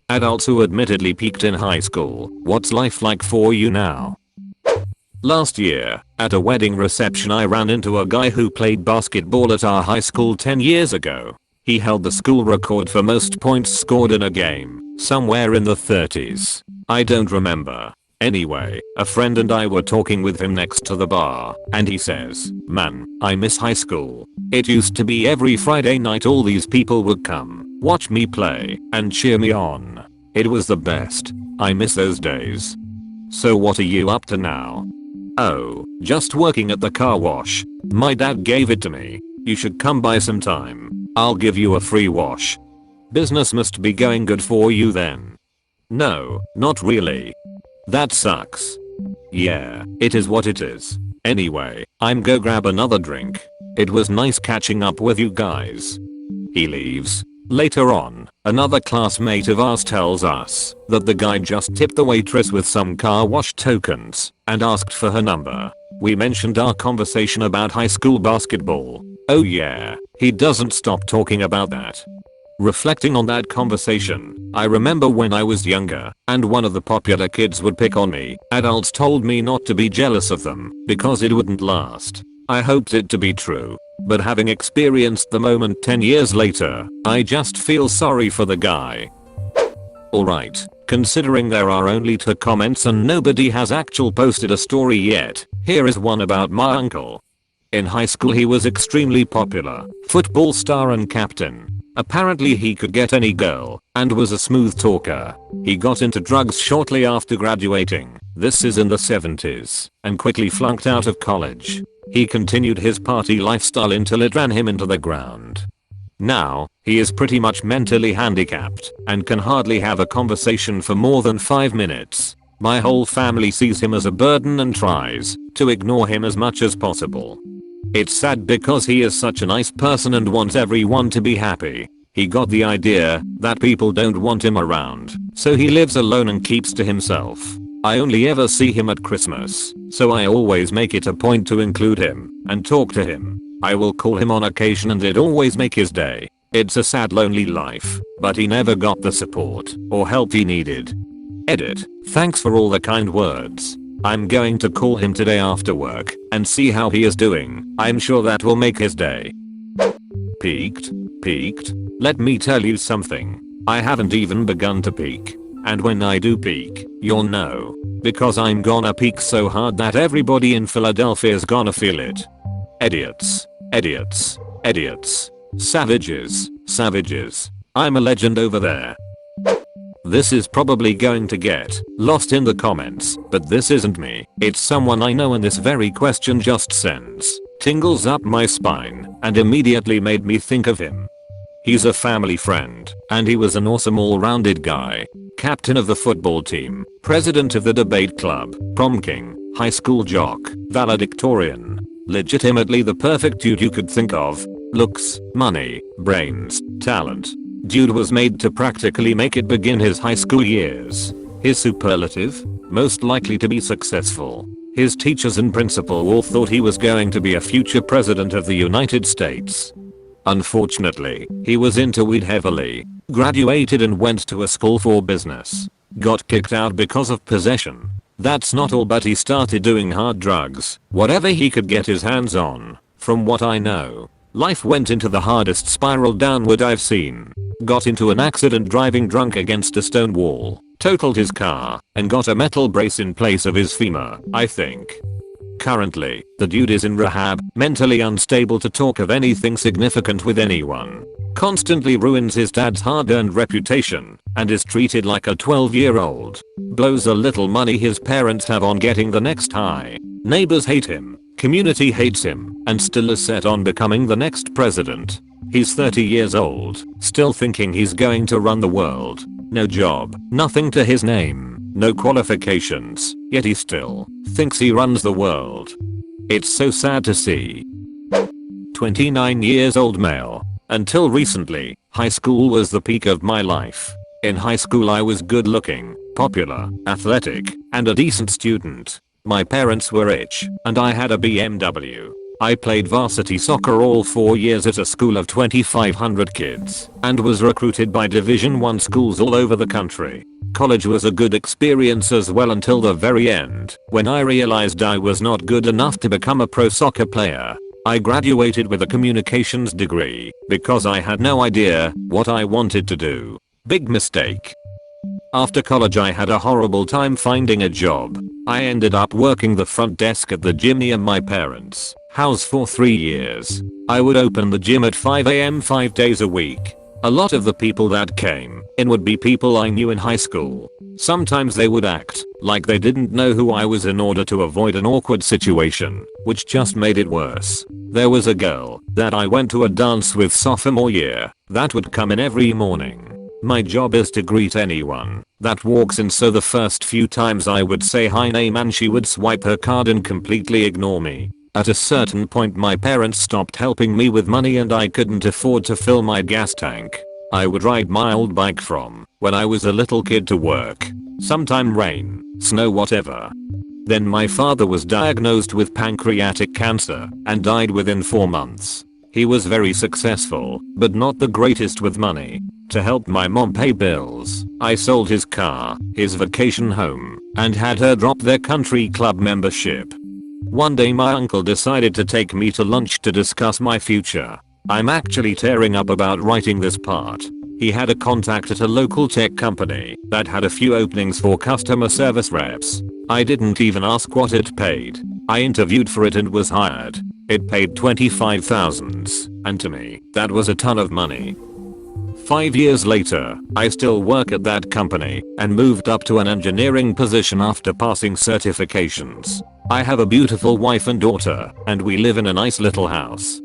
Adults who admittedly peaked in high school, what's life like for you now? Last year, at a wedding reception I ran into a guy who played basketball at our high school 10 years ago. He held the school record for most points scored in a game, somewhere in the 30s. I don't remember. Anyway, a friend and I were talking with him next to the bar, and he says, "Man, I miss high school. It used to be every Friday night all these people would come, watch me play, and cheer me on. It was the best. I miss those days." So what are you up to now? Oh, just working at the car wash. My dad gave it to me. You should come by sometime. I'll give you a free wash. Business must be going good for you then. No, not really. That sucks. Yeah, it is what it is. Anyway, I'm go grab another drink. It was nice catching up with you guys. He leaves. Later on, another classmate of ours tells us that the guy just tipped the waitress with some car wash tokens and asked for her number. We mentioned our conversation about high school basketball. Oh yeah, he doesn't stop talking about that. Reflecting on that conversation, I remember when I was younger and one of the popular kids would pick on me, adults told me not to be jealous of them because it wouldn't last. I hoped it to be true, but having experienced the moment 10 years later, I just feel sorry for the guy. Alright, considering there are only 2 comments and nobody has actually posted a story yet, here is one about my uncle. In high school he was extremely popular, football star and captain. Apparently he could get any girl, and was a smooth talker. He got into drugs shortly after graduating, this is in the 70s, and quickly flunked out of college. He continued his party lifestyle until it ran him into the ground. Now, he is pretty much mentally handicapped, and can hardly have a conversation for more than 5 minutes. My whole family sees him as a burden and tries to ignore him as much as possible. It's sad because he is such a nice person and wants everyone to be happy. He got the idea that people don't want him around, so he lives alone and keeps to himself. I only ever see him at Christmas, so I always make it a point to include him and talk to him. I will call him on occasion and it always make his day. It's a sad lonely life, but he never got the support or help he needed. Edit. Thanks for all the kind words. I'm going to call him today after work and see how he is doing. I'm sure that will make his day. Peaked? Let me tell you something. I haven't even begun to peak. And when I do peak, you'll know. Because I'm gonna peak so hard that everybody in Philadelphia's gonna feel it. Idiots. Savages. I'm a legend over there. This is probably going to get lost in the comments, but this isn't me. It's someone I know and this very question just sends tingles up my spine and immediately made me think of him. He's a family friend, and he was an awesome all-rounded guy. Captain of the football team, president of the debate club, prom king, high school jock, valedictorian. Legitimately the perfect dude you could think of. Looks, money, brains, talent. Dude was made to practically make it begin his high school years. His superlative? Most likely to be successful. His teachers and principal all thought he was going to be a future president of the United States. Unfortunately, he was into weed heavily, graduated and went to a school for business. Got kicked out because of possession. That's not all, but he started doing hard drugs, whatever he could get his hands on. From what I know, life went into the hardest spiral downward I've seen. Got into an accident driving drunk against a stone wall, totaled his car, and got a metal brace in place of his femur, I think. Currently, the dude is in rehab, mentally unstable to talk of anything significant with anyone. Constantly ruins his dad's hard-earned reputation, and is treated like a 12-year-old. Blows a little money his parents have on getting the next high. Neighbors hate him, community hates him, and still is set on becoming the next president. He's 30 years old, still thinking he's going to run the world. No job, nothing to his name, no qualifications, yet he still thinks he runs the world. It's so sad to see. 29 years old male. Until recently, high school was the peak of my life. In high school I was good looking, popular, athletic, and a decent student. My parents were rich, and I had a BMW. I played varsity soccer all 4 years at a school of 2,500 kids and was recruited by Division 1 schools all over the country. College was a good experience as well until the very end, when I realized I was not good enough to become a pro soccer player. I graduated with a communications degree because I had no idea what I wanted to do. Big mistake. After college I had a horrible time finding a job. I ended up working the front desk at the gym near my parents' house for 3 years. I would open the gym at 5 AM 5 days a week. A lot of the people that came in would be people I knew in high school. Sometimes they would act like they didn't know who I was in order to avoid an awkward situation, which just made it worse. There was a girl that I went to a dance with sophomore year that would come in every morning. My job is to greet anyone that walks in, so the first few times I would say hi name and she would swipe her card and completely ignore me. At a certain point my parents stopped helping me with money and I couldn't afford to fill my gas tank. I would ride my old bike from when I was a little kid to work. Sometime rain, snow, whatever. Then my father was diagnosed with pancreatic cancer and died within 4 months. He was very successful, but not the greatest with money. To help my mom pay bills, I sold his car, his vacation home, and had her drop their country club membership. One day my uncle decided to take me to lunch to discuss my future. I'm actually tearing up about writing this part. He had a contact at a local tech company that had a few openings for customer service reps. I didn't even ask what it paid. I interviewed for it and was hired. It paid 25,000, and to me, that was a ton of money. 5 years later, I still work at that company and moved up to an engineering position after passing certifications. I have a beautiful wife and daughter, and we live in a nice little house.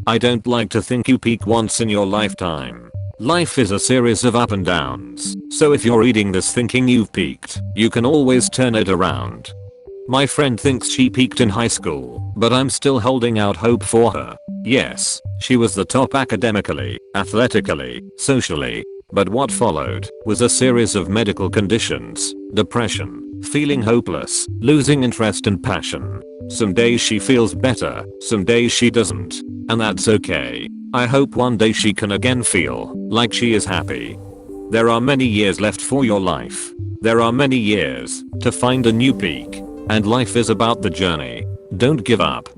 I don't like to think you peak once in your lifetime. Life is a series of up and downs, so if you're reading this thinking you've peaked, you can always turn it around. My friend thinks she peaked in high school, but I'm still holding out hope for her. Yes, she was the top academically, athletically, socially, but what followed was a series of medical conditions, depression, feeling hopeless, losing interest and passion. Some days she feels better, some days she doesn't, and that's okay. I hope one day she can again feel like she is happy. There are many years left for your life. There are many years to find a new peak. And life is about the journey. Don't give up.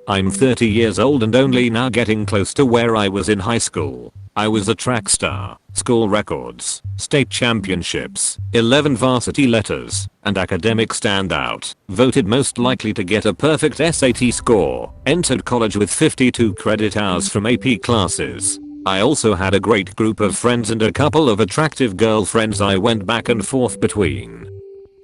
I'm 30 years old and only now getting close to where I was in high school. I was a track star, school records, state championships, 11 varsity letters, and academic standout, voted most likely to get a perfect SAT score, entered college with 52 credit hours from AP classes. I also had a great group of friends and a couple of attractive girlfriends I went back and forth between.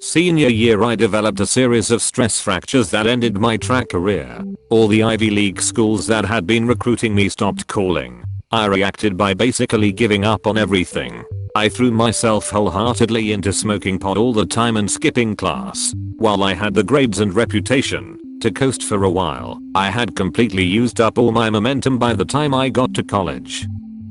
Senior year I developed a series of stress fractures that ended my track career. All the Ivy League schools that had been recruiting me stopped calling. I reacted by basically giving up on everything. I threw myself wholeheartedly into smoking pot all the time and skipping class. While I had the grades and reputation to coast for a while, I had completely used up all my momentum by the time I got to college.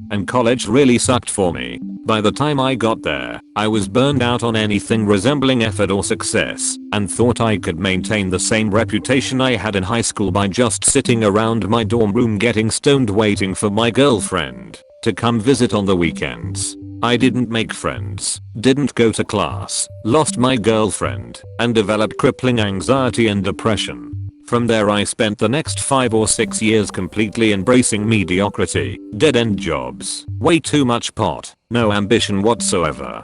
And college really sucked for me. By the time I got there, I was burned out on anything resembling effort or success, and thought I could maintain the same reputation I had in high school by just sitting around my dorm room getting stoned waiting for my girlfriend to come visit on the weekends. I didn't make friends, didn't go to class, lost my girlfriend, and developed crippling anxiety and depression. From there I spent the next 5 or 6 years completely embracing mediocrity, dead-end jobs, way too much pot, no ambition whatsoever.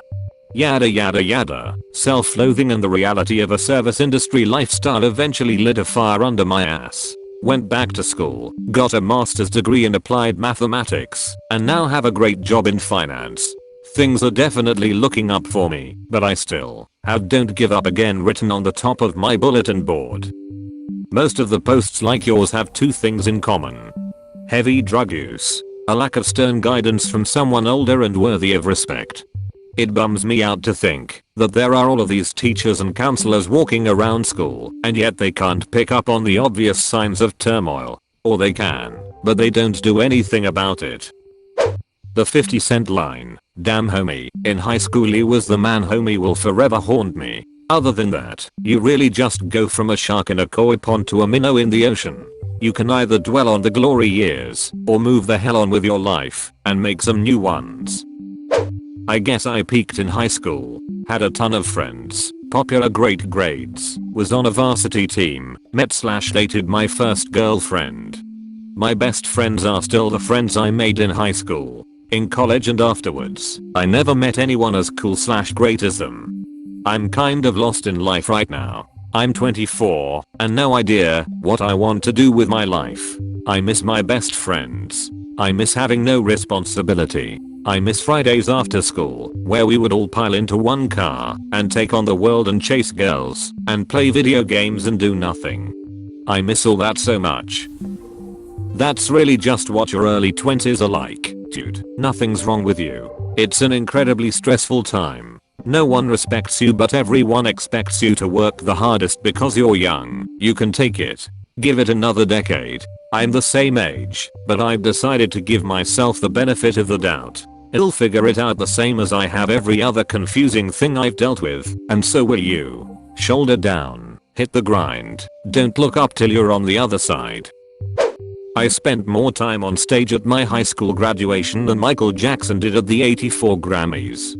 Yada yada yada, self-loathing and the reality of a service industry lifestyle eventually lit a fire under my ass. Went back to school, got a master's degree in applied mathematics, and now have a great job in finance. Things are definitely looking up for me, but I still have "Don't Give Up" again written on the top of my bulletin board. Most of the posts like yours have 2 things in common. Heavy drug use, a lack of stern guidance from someone older and worthy of respect. It bums me out to think that there are all of these teachers and counselors walking around school and yet they can't pick up on the obvious signs of turmoil. Or they can, but they don't do anything about it. The 50 Cent line, "Damn homie, in high school he was the man, homie will forever haunt me." Other than that, you really just go from a shark in a koi pond to a minnow in the ocean. You can either dwell on the glory years or move the hell on with your life and make some new ones. I guess I peaked in high school, had a ton of friends, popular great grades, was on a varsity team, met/dated my first girlfriend. My best friends are still the friends I made in high school, in college and afterwards. I never met anyone as cool/great as them. I'm kind of lost in life right now. I'm 24 and no idea what I want to do with my life. I miss my best friends. I miss having no responsibility. I miss Fridays after school, where we would all pile into one car and take on the world and chase girls and play video games and do nothing. I miss all that so much. That's really just what your early 20s are like, dude. Nothing's wrong with you. It's an incredibly stressful time. No one respects you but everyone expects you to work the hardest because you're young. You can take it. Give it another decade. I'm the same age, but I've decided to give myself the benefit of the doubt. I'll figure it out the same as I have every other confusing thing I've dealt with, and so will you. Shoulder down, hit the grind, don't look up till you're on the other side. I spent more time on stage at my high school graduation than Michael Jackson did at the '84 Grammys.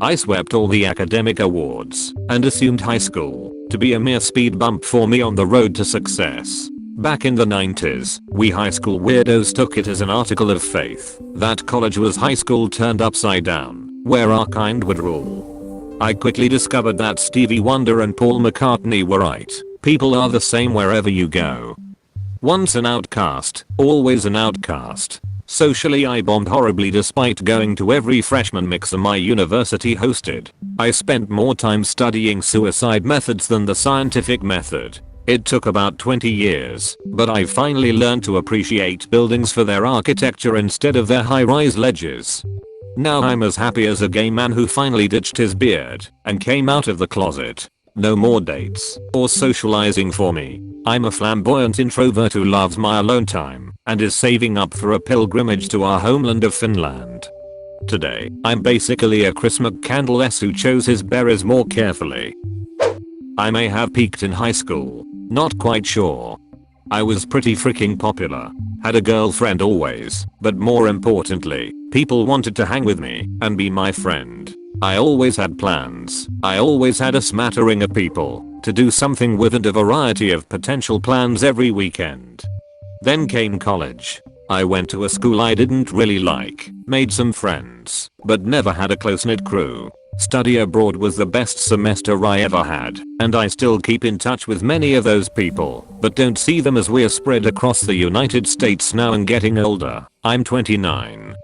I swept all the academic awards and assumed high school to be a mere speed bump for me on the road to success. Back in the 90s, we high school weirdos took it as an article of faith that college was high school turned upside down, where our kind would rule. I quickly discovered that Stevie Wonder and Paul McCartney were right. People are the same wherever you go. Once an outcast, always an outcast. Socially I bombed horribly despite going to every freshman mixer my university hosted. I spent more time studying suicide methods than the scientific method. It took about 20 years, but I finally learned to appreciate buildings for their architecture instead of their high-rise ledges. Now I'm as happy as a gay man who finally ditched his beard and came out of the closet. No more dates or socializing for me. I'm a flamboyant introvert who loves my alone time and is saving up for a pilgrimage to our homeland of Finland. Today, I'm basically a Chris McCandless who chose his berries more carefully. I may have peaked in high school. Not quite sure. I was pretty freaking popular. Had a girlfriend always, but more importantly, people wanted to hang with me and be my friend. I always had plans. I always had a smattering of people to do something with and a variety of potential plans every weekend. Then came college. I went to a school I didn't really like, made some friends, but never had a close-knit crew. Study abroad was the best semester I ever had, and I still keep in touch with many of those people, but don't see them as we're spread across the United States now and getting older. I'm 29.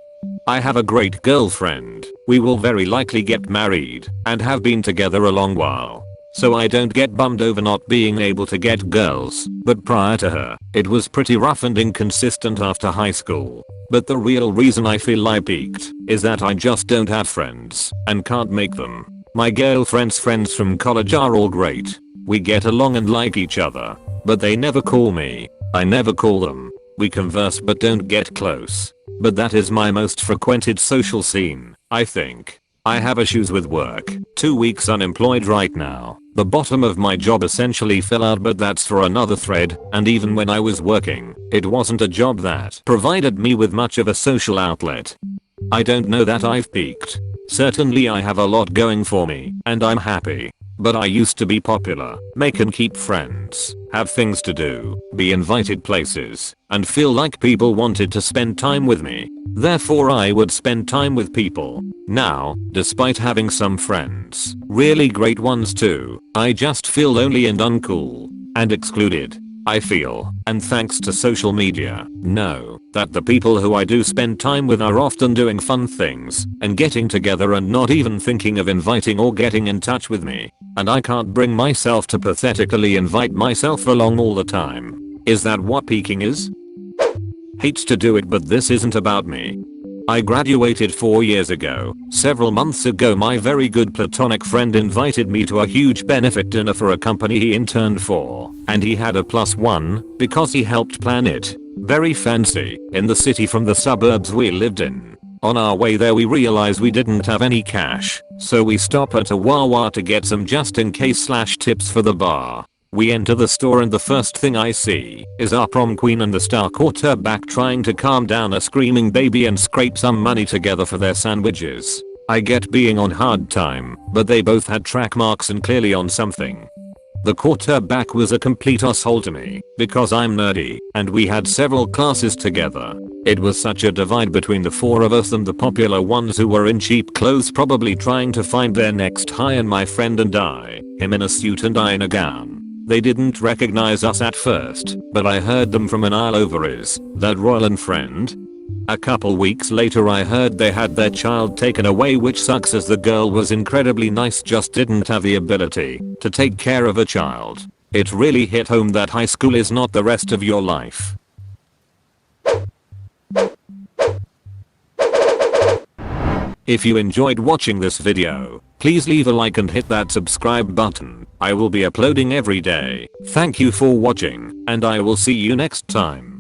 I have a great girlfriend. We will very likely get married and have been together a long while. So I don't get bummed over not being able to get girls, but prior to her, it was pretty rough and inconsistent after high school. But the real reason I feel I peaked is that I just don't have friends and can't make them. My girlfriend's friends from college are all great. We get along and like each other, but they never call me. I never call them. We converse but don't get close. But that is my most frequented social scene, I think. I have issues with work. 2 weeks unemployed right now. The bottom of my job essentially fell out, but that's for another thread, and even when I was working, it wasn't a job that provided me with much of a social outlet. I don't know that I've peaked. Certainly I have a lot going for me, and I'm happy. But I used to be popular, make and keep friends, have things to do, be invited places, and feel like people wanted to spend time with me. Therefore I would spend time with people. Now, despite having some friends, really great ones too, I just feel lonely and uncool, and excluded. I feel, and thanks to social media, know that the people who I do spend time with are often doing fun things and getting together and not even thinking of inviting or getting in touch with me. And I can't bring myself to pathetically invite myself along all the time. Is that what peaking is? Hates to do it, but this isn't about me. I graduated 4 years ago. Several months ago my very good platonic friend invited me to a huge benefit dinner for a company he interned for, and he had a +1 because he helped plan it. Very fancy, in the city from the suburbs we lived in. On our way there we realized we didn't have any cash, so we stop at a Wawa to get some just in case / tips for the bar. We enter the store and the first thing I see is our prom queen and the star quarterback trying to calm down a screaming baby and scrape some money together for their sandwiches. I get being on hard time, but they both had track marks and clearly on something. The quarterback was a complete asshole to me because I'm nerdy and we had several classes together. It was such a divide between the four of us and the popular ones who were in cheap clothes probably trying to find their next high, and my friend and I, him in a suit and I in a gown. They didn't recognize us at first, but I heard them from an aisle over. Is that Royal and friend? A couple weeks later I heard they had their child taken away, which sucks as the girl was incredibly nice, just didn't have the ability to take care of a child. It really hit home that high school is not the rest of your life. If you enjoyed watching this video, please leave a like and hit that subscribe button. I will be uploading every day. Thank you for watching, and I will see you next time.